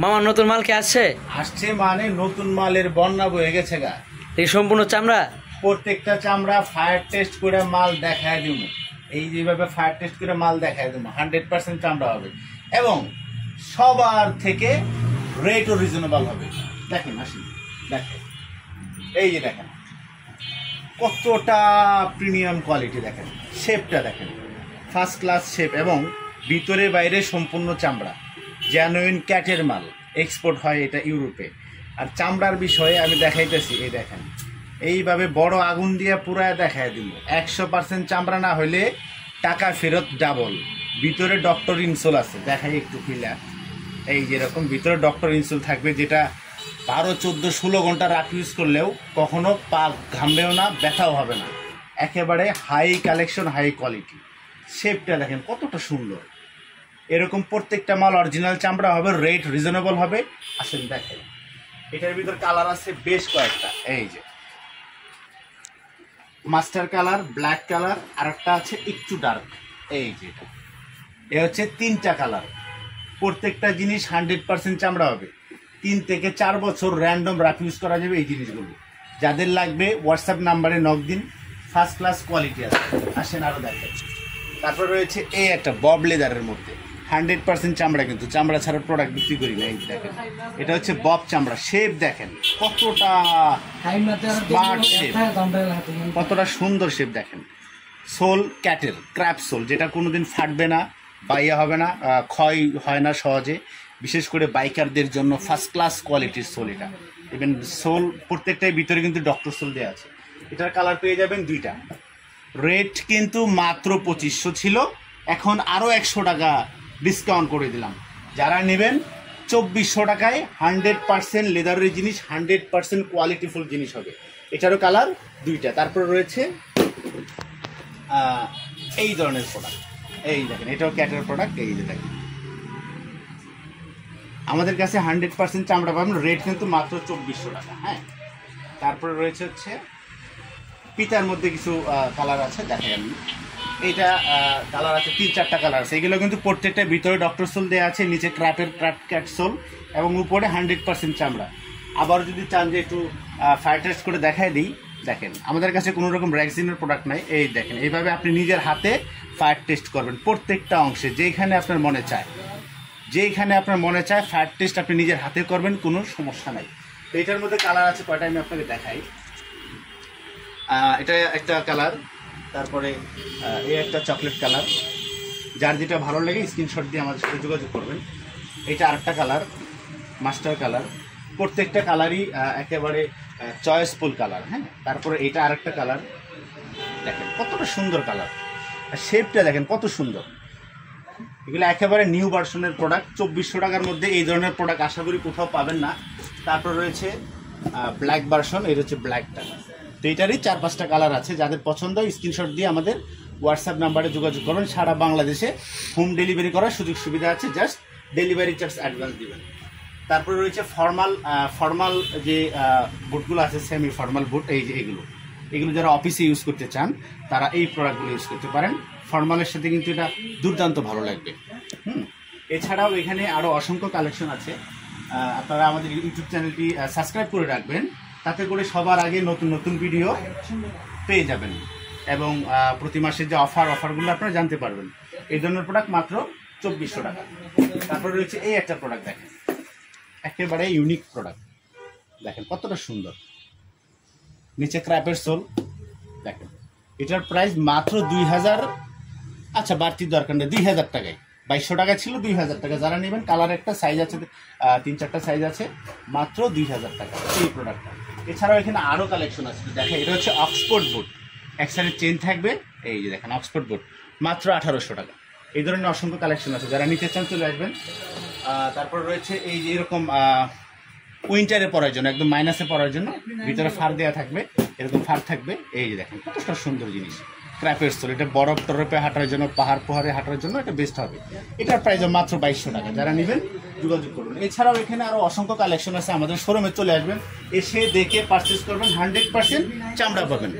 মামা নতুন মাল কি আসছে? আসছে মানে নতুন মালের বন্যা বয়ে গেছে গা। এই সম্পূর্ণ চামড়া, প্রত্যেকটা চামড়া ফায়ার টেস্ট করে মাল দেখায় দিব। এই যেভাবে ফায়ার টেস্ট করে মাল দেখায় দিব, 100% চামড়া হবে এবং সবার থেকে রেটও রিজনেবল হবে। দেখেন আসুন, দেখেন এই যে দেখেন কতটা প্রিমিয়াম কোয়ালিটি, দেখেন শেপটা দেখেন, ফার্স্ট ক্লাস শেপ এবং ভিতরে বাইরে সম্পূর্ণ চামড়া, জেনুইন ক্যাটের মাল, এক্সপোর্ট হয় এটা ইউরোপে। আর চামড়ার বিষয়ে আমি দেখাইতেছি, এই দেখেন এইভাবে বড় আগুন দিয়ে পুরায় দেখায় দিব। 100% চামড়া না হইলে টাকা ফেরত ডাবল। ভিতরে ডক্টর ইনসোল আছে, দেখাই একটু খুলে। এই যেরকম ভিতরে ডক্টর ইনসোল থাকবে, যেটা 12, 14, 16 ঘন্টা রাখ ইউজ করলেও কখনো পা ঘামবেও না, ব্যথাও হবে না। একেবারে হাই কালেকশন, হাই কোয়ালিটি। শেপটা দেখেন কতটা সুন্দর। এরকম প্রত্যেকটা মাল অরিজিনাল চামড়া হবে, রেট রিজনেবল হবে। আসেন দেখেন, এটার ভিতর কালার আছে বেশ কয়েকটা। এই যে মাস্টার কালার, ব্ল্যাক কালার, আর একটা আছে একটু ডার্ক। এই যে এ হচ্ছে 3টা কালার। প্রত্যেকটা জিনিস 100% চামড়া হবে। 3 থেকে 4 বছর র্যান্ডম রাফ ইউজ করা যাবে এই জিনিসগুলো। যাদের লাগবে হোয়াটসঅ্যাপ নাম্বারে নক দিন, ফার্স্ট ক্লাস কোয়ালিটি আছে। আসেন আরও দেখেন। তারপর রয়েছে এই একটা বব লেদারের মধ্যে 100% চামড়া, কিন্তু চামড়া ছাড়া প্রোডাক্ট বিক্রি করি না। এই দেখেন এটা হচ্ছে বব চামড়া। শেপ দেখেন কতটা স্মার্ট শেপ, কতটা সুন্দর শেপ দেখেন। সোল ক্যাটেল, ক্র্যাপ সোল, যেটা কোনোদিন ফাটবে না, বাইয়া হবে না, ক্ষয় হয় না সহজে। বিশেষ করে বাইকারদের জন্য ফার্স্ট ক্লাস কোয়ালিটির সোল এটা। ইভেন সোল প্রত্যেকটাই ভিতরে কিন্তু ডক্টর সোল দেওয়া আছে। এটার কালার পেয়ে যাবেন 2টা। রেট কিন্তু মাত্র 2500 ছিল, এখন আরও 100 টাকা ডিসকাউন্ট করে দিলাম। যারা নেবেন 2400 টাকায় 100% লেদারের জিনিস, 100% কোয়ালিটিফুল জিনিস হবে। এটারও কালার 2টা। তারপর রয়েছে এই ধরনের প্রোডাক্ট। এই দেখেন এটাও ক্যাটের প্রোডাক্ট। এই যে দেখেন আমাদের কাছে 100% চামড়া পাবেন, রেট কিন্তু মাত্র 2400 টাকা। হ্যাঁ, তারপরে রয়েছে হচ্ছে পিতার মধ্যে কিছু কালার আছে, দেখেন আমি এইটা কালার আছে 3-4টা কালার আছে। এগুলো কিন্তু প্রত্যেকটা ভিতরে ডক্টর সোল দেওয়া আছে, নিচে ক্যাট সোল এবং উপরে 100% চামড়া। আবার যদি চান যে একটু ফায়ার টেস্ট করে দেখায় দিই, দেখেন আমাদের কাছে কোনো রকম র্যাক্সিনের প্রোডাক্ট নাই। এই দেখেন এইভাবে আপনি নিজের হাতে ফায়ার টেস্ট করবেন প্রত্যেকটা অংশে, যেখানে আপনার মনে চায়, যেখানে আপনার মনে চায় ফায়ার টেস্ট আপনি নিজের হাতে করবেন, কোনো সমস্যা নাই। তো এটার মধ্যে কালার আছে কয়টা আমি আপনাকে দেখাই। এটা একটা কালার, তারপরে এই একটা চকলেট কালার। যার যেটা ভালো লাগে স্ক্রিনশট দিয়ে আমাদের সাথে যোগাযোগ করবেন। এটা আরেকটা কালার, মাস্টার কালার। প্রত্যেকটা কালারই একেবারে চয়েসফুল কালার। হ্যাঁ, তারপরে এটা আরেকটা কালার, দেখেন কতটা সুন্দর কালার, আর শেপটা দেখেন কত সুন্দর। এগুলো একেবারে নিউ ভার্সনের প্রোডাক্ট। 2400 টাকার মধ্যে এই ধরনের প্রোডাক্ট আশা করি কোথাও পাবেন না। তারপর রয়েছে ব্ল্যাক ভার্সন, এটা হচ্ছে ব্ল্যাকটা। তো এটারই 4-5টা কালার আছে। যাদের পছন্দ স্ক্রিনশট দিয়ে আমাদের হোয়াটসঅ্যাপ নাম্বারে যোগাযোগ করবেন। সারা বাংলাদেশে হোম ডেলিভারি করার সুযোগ সুবিধা আছে, জাস্ট ডেলিভারি চার্জ অ্যাডভান্স দিবেন। তারপরে রয়েছে ফর্মাল যে বুটগুলো আছে, সেমি ফর্মাল বুট। এই যে এগুলো যারা অফিসে ইউজ করতে চান তারা এই প্রোডাক্টগুলো ইউজ করতে পারেন। ফর্মালের সাথে কিন্তু এটা দুর্দান্ত ভালো লাগবে। এছাড়াও এখানে আরও অসংখ্য কালেকশন আছে। আপনারা আমাদের ইউটিউব চ্যানেলটি সাবস্ক্রাইব করে রাখবেন, তাতে করে সবার আগে নতুন নতুন ভিডিও পেয়ে যাবেন এবং প্রতি মাসের যে অফারগুলো আপনারা জানতে পারবেন। এই ধরনের প্রোডাক্ট মাত্র 2400 টাকা। তারপরে রয়েছে এই একটা প্রোডাক্ট, দেখেন একেবারে ইউনিক প্রোডাক্ট, দেখেন কতটা সুন্দর। নিচে ক্র্যাপের সোল, দেখেন এটার প্রাইস মাত্র 2000। আচ্ছা বাড়তি দরকার নেই, 2000 টাকায়। 2200 টাকা ছিল, 2000 টাকা। যারা নেবেন, কালার একটা সাইজ আছে, 3-4টা সাইজ আছে, মাত্র 2000 টাকা এই প্রোডাক্টটা। এছাড়াও এখানে আরও কালেকশন আছে, দেখেন এটা হচ্ছে অক্সফোর্ড বুট, এক সাইডে চেন থাকবে। এই যে দেখেন অক্সফোর্ড বুট মাত্র 1800 টাকা। এই ধরনের অসংখ্য কালেকশন আছে, যারা নিতে চান চলে আসবেন। তারপর রয়েছে এই যে এরকম উইন্টারে পরার জন্য, একদম মাইনাসে পরার জন্য ভিতরে ফার দেওয়া থাকবে, এরকম ফার থাকবে। এই যে দেখেন কতটা সুন্দর জিনিস, ক্র্যাপের সোল। এটা বরফ টরফে হাঁটার জন্য, পাহাড় পোহাড়ে হাঁটার জন্য এটা বেস্ট হবে। এটার প্রাইস মাত্র 2200 টাকা। যারা নেবেন যোগাযোগ করুন। এছাড়াও এখানে আরও অসংখ্য কালেকশন আছে, আমাদের শোরুমে চলে আসবেন, এসে দেখে পারচেস করবেন, 100% চামড়া পাবেন।